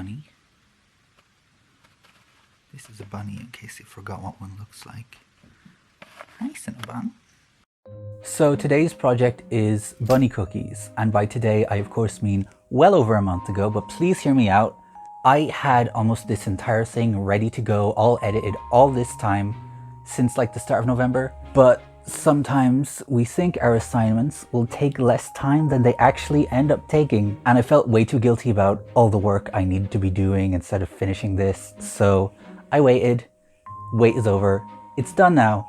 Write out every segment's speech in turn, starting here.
bunny. This is a bunny in case you forgot what one looks like. Hi, Cinnabon. So today's project is bunny cookies, and by today I of course mean well over a month ago, but please hear me out. I had almost this entire thing ready to go, all edited, all this time since like the start of November, but sometimes we think our assignments will take less time than they actually end up taking, and I felt way too guilty about all the work I needed to be doing instead of finishing this, so I waited. Wait is over. It's done now.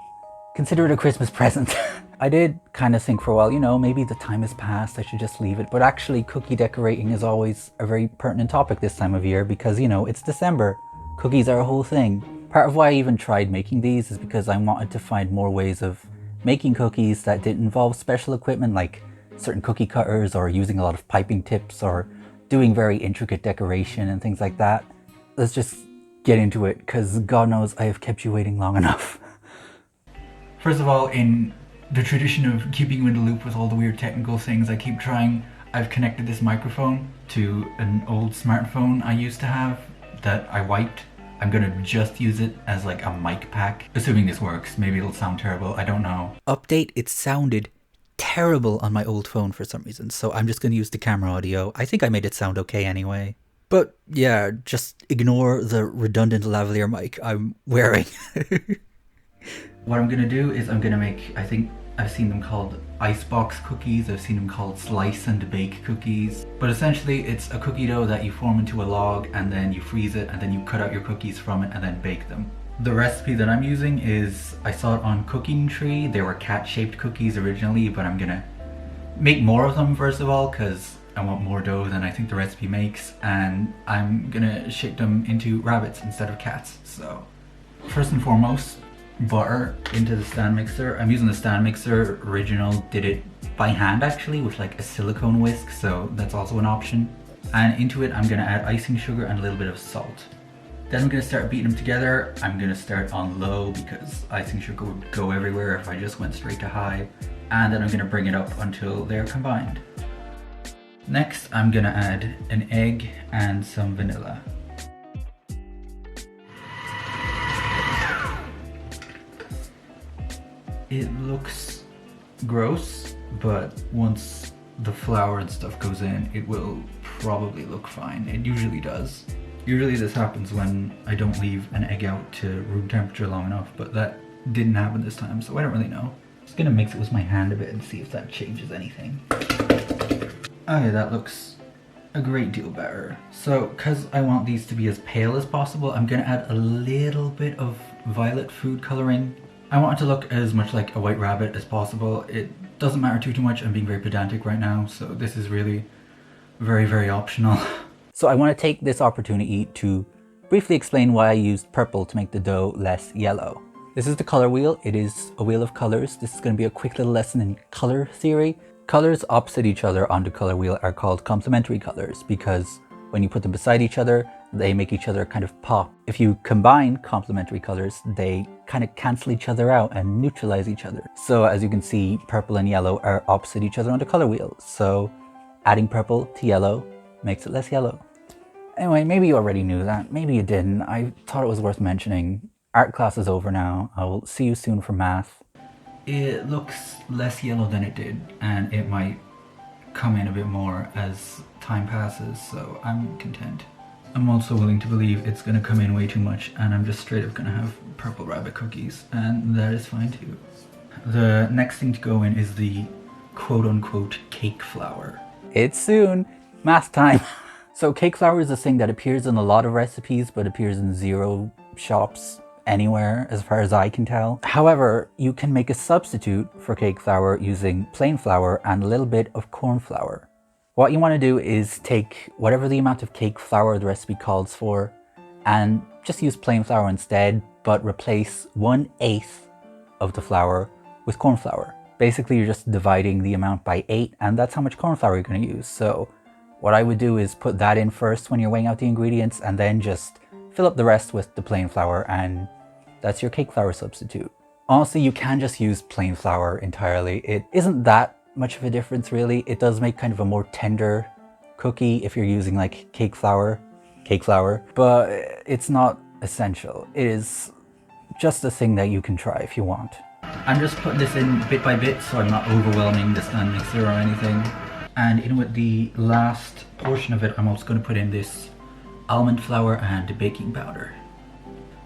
Consider it a Christmas present. I did kind of think for a while, you know, maybe the time has passed, I should just leave it. But actually, cookie decorating is always a very pertinent topic this time of year because, you know, it's December. Cookies are a whole thing. Part of why I even tried making these is because I wanted to find more ways of making cookies that didn't involve special equipment like certain cookie cutters or using a lot of piping tips or doing very intricate decoration and things like that. Let's just get into it because God knows I have kept you waiting long enough. First of all, in the tradition of keeping you in the loop with all the weird technical things I keep trying, I've connected this microphone to an old smartphone I used to have that I wiped. I'm gonna just use it as like a mic pack. Assuming this works, maybe it'll sound terrible, I don't know. Update, it sounded terrible on my old phone for some reason, so I'm just gonna use the camera audio. I think I made it sound okay anyway. But yeah, just ignore the redundant lavalier mic I'm wearing. What I'm gonna do is I'm gonna make, I think I've seen them called icebox cookies, I've seen them called slice and bake cookies. But essentially it's a cookie dough that you form into a log and then you freeze it and then you cut out your cookies from it and then bake them. The recipe that I'm using is, I saw it on Cooking Tree. They were cat-shaped cookies originally, but I'm gonna make more of them first of all because I want more dough than I think the recipe makes, and I'm gonna shape them into rabbits instead of cats. So first and foremost, butter into the stand mixer. I'm using the stand mixer original, did it by hand actually with like a silicone whisk, so that's also an option. And into it I'm gonna add icing sugar and a little bit of salt. Then I'm gonna start beating them together. I'm gonna start on low because icing sugar would go everywhere if I just went straight to high. And then I'm gonna bring it up until they're combined. Next I'm gonna add an egg and some vanilla. It looks gross, but once the flour and stuff goes in, it will probably look fine. It usually does. Usually this happens when I don't leave an egg out to room temperature long enough, but that didn't happen this time, so I don't really know. I'm just gonna mix it with my hand a bit and see if that changes anything. Okay, that looks a great deal better. So, because I want these to be as pale as possible, I'm gonna add a little bit of violet food coloring. I want it to look as much like a white rabbit as possible. It doesn't matter too much. I'm being very pedantic right now, so this is really very, very optional. So I want to take this opportunity to briefly explain why I used purple to make the dough less yellow. This is the color wheel. It is a wheel of colors. This is going to be a quick little lesson in color theory. Colors opposite each other on the color wheel are called complementary colors because when you put them beside each other, they make each other kind of pop. If you combine complementary colors, they kind of cancel each other out and neutralize each other. So as you can see, purple and yellow are opposite each other on the color wheel. So adding purple to yellow makes it less yellow. Anyway, maybe you already knew that, maybe you didn't. I thought it was worth mentioning. Art class is over now. I will see you soon for math. It looks less yellow than it did, and it might come in a bit more as time passes, so I'm content. I'm also willing to believe it's gonna come in way too much and I'm just straight up gonna have purple rabbit cookies, and that is fine too. The next thing to go in is the quote-unquote cake flour. It's soon, math time. So cake flour is a thing that appears in a lot of recipes but appears in zero shops anywhere as far as I can tell. However, you can make a substitute for cake flour using plain flour and a little bit of corn flour. What you want to do is take whatever the amount of cake flour the recipe calls for and just use plain flour instead, but replace 1/8 of the flour with corn flour. Basically, you're just dividing the amount by 8 and that's how much corn flour you're going to use. So what I would do is put that in first when you're weighing out the ingredients and then just fill up the rest with the plain flour, and that's your cake flour substitute. Honestly, you can just use plain flour entirely. It isn't that much of a difference really. It does make kind of a more tender cookie if you're using like cake flour, cake flour, but it's not essential. It is just a thing that you can try if you want. I'm just putting this in bit by bit so I'm not overwhelming the stand mixer or anything. And in with the last portion of it, I'm also going to put in this almond flour and baking powder.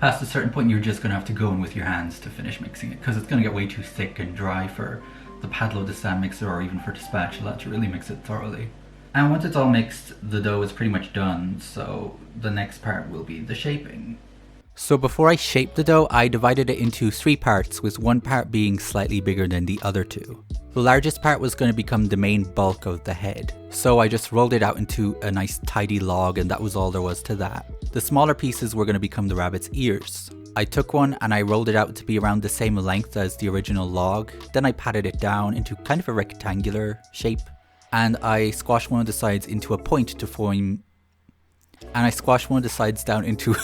Past a certain point, you're just going to have to go in with your hands to finish mixing it, because it's going to get way too thick and dry for the paddle of the stand mixer or even for the spatula to really mix it thoroughly. And once it's all mixed, the dough is pretty much done, so the next part will be the shaping. So before I shaped the dough, I divided it into 3 parts, with one part being slightly bigger than the other 2. The largest part was going to become the main bulk of the head, so I just rolled it out into a nice tidy log, and that was all there was to that. The smaller pieces were going to become the rabbit's ears. I took one and I rolled it out to be around the same length as the original log, then I patted it down into kind of a rectangular shape, and I squashed one of the sides into a point to form... And I squashed one of the sides down into...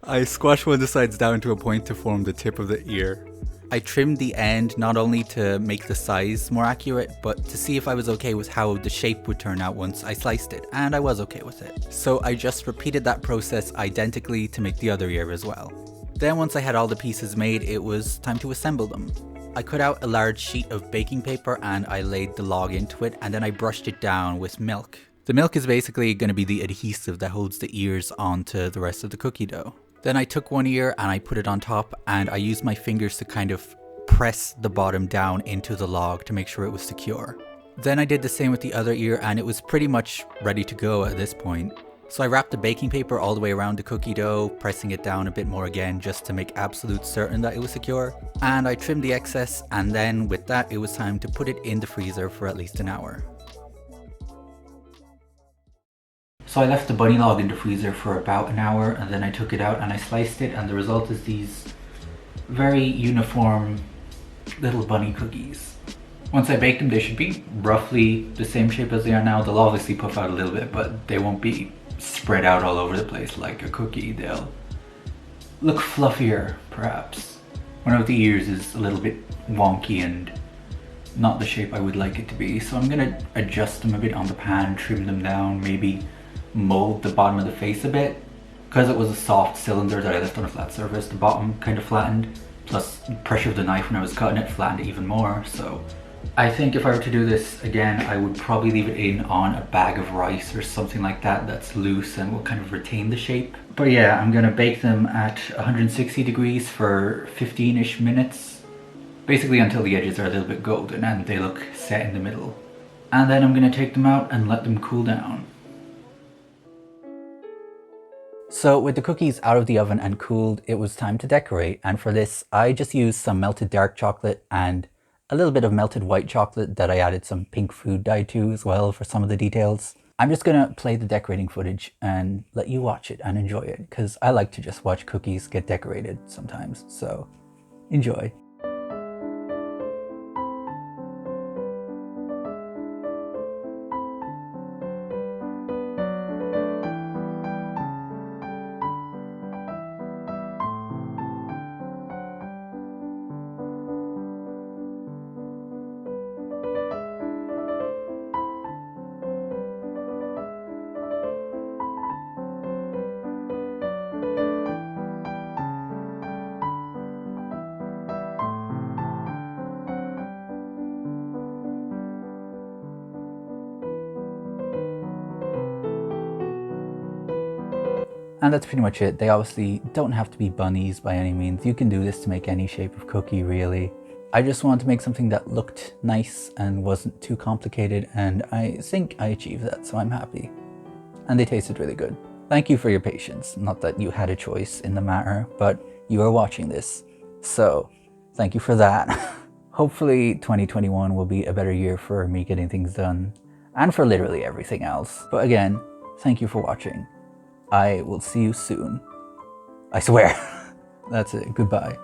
I squashed one of the sides down into a point to form the tip of the ear. I trimmed the end not only to make the size more accurate, but to see if I was okay with how the shape would turn out once I sliced it, and I was okay with it. So I just repeated that process identically to make the other ear as well. Then once I had all the pieces made, it was time to assemble them. I cut out a large sheet of baking paper and I laid the log into it, and then I brushed it down with milk. The milk is basically going to be the adhesive that holds the ears onto the rest of the cookie dough. Then I took one ear and I put it on top, and I used my fingers to kind of press the bottom down into the log to make sure it was secure. Then I did the same with the other ear, and it was pretty much ready to go at this point. So I wrapped the baking paper all the way around the cookie dough, pressing it down a bit more again just to make absolute certain that it was secure. And I trimmed the excess, and then with that it was time to put it in the freezer for at least an hour. So I left the bunny log in the freezer for about an hour, and then I took it out and I sliced it, and the result is these very uniform little bunny cookies. Once I bake them, they should be roughly the same shape as they are now. They'll obviously puff out a little bit, but they won't be spread out all over the place like a cookie. They'll look fluffier, perhaps. One of the ears is a little bit wonky and not the shape I would like it to be, so I'm gonna adjust them a bit on the pan, trim them down, maybe mold the bottom of the face a bit. Because it was a soft cylinder that I left on a flat surface, the bottom kind of flattened, plus the pressure of the knife when I was cutting it flattened it even more. So I think if I were to do this again, I would probably leave it in on a bag of rice or something like that that's loose and will kind of retain the shape. But yeah, I'm gonna bake them at 160 degrees for 15-ish minutes, basically until the edges are a little bit golden and they look set in the middle. And then I'm gonna take them out and let them cool down. So with the cookies out of the oven and cooled, it was time to decorate, and for this I just used some melted dark chocolate and a little bit of melted white chocolate that I added some pink food dye to as well for some of the details. I'm just gonna play the decorating footage and let you watch it and enjoy it, because I like to just watch cookies get decorated sometimes, so enjoy. And that's pretty much it. They obviously don't have to be bunnies by any means. You can do this to make any shape of cookie, really. I just wanted to make something that looked nice and wasn't too complicated, and I think I achieved that, so I'm happy. And they tasted really good. Thank you for your patience. Not that you had a choice in the matter, but you are watching this, so thank you for that. Hopefully 2021 will be a better year for me getting things done, and for literally everything else. But again, thank you for watching. I will see you soon. I swear. That's it. Goodbye.